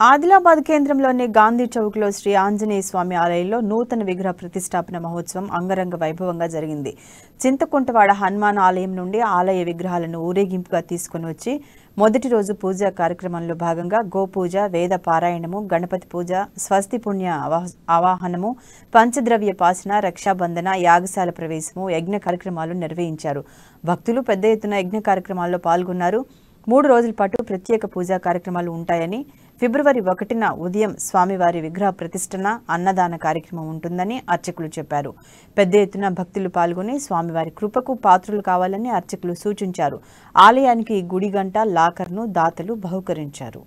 ఆదిలాబాద్ కేంద్రంలోని గాంధీ చౌక్లో శ్రీ ఆంజనేయ స్వామి ఆలయంలో నూతన విగ్రహ ప్రతిష్టాపన మహోత్సవం అంగరంగ వైభవంగా జరిగింది. చింతకుంటవాడ హనుమాన్ ఆలయం నుండి ఆలయ విగ్రహాలను ఊరేగింపుగా తీసుకుని వచ్చి మొదటి రోజు పూజా కార్యక్రమంలో భాగంగా గోపూజ, వేద పారాయణము, గణపతి పూజ, స్వస్తి పుణ్య ఆవాహనము, పంచద్రవ్య పాసన, రక్షాబంధన, యాగశాల ప్రవేశము, యజ్ఞ కార్యక్రమాలు నిర్వహించారు. భక్తులు పెద్ద ఎత్తున యజ్ఞ కార్యక్రమాల్లో పాల్గొన్నారు. 3 రోజుల పాటు ప్రత్యేక పూజా కార్యక్రమాలు ఉంటాయని, ఫిబ్రవరి 1న ఉదయం స్వామివారి విగ్రహ ప్రతిష్టన, అన్నదాన కార్యక్రమం ఉంటుందని అర్చకులు చెప్పారు. పెద్ద ఎత్తున భక్తులు పాల్గొని స్వామివారి కృపకు పాత్రులు కావాలని అర్చకులు సూచించారు. ఆలయానికి గుడి గంట, లాకర్ను దాతలు బహుకరించారు.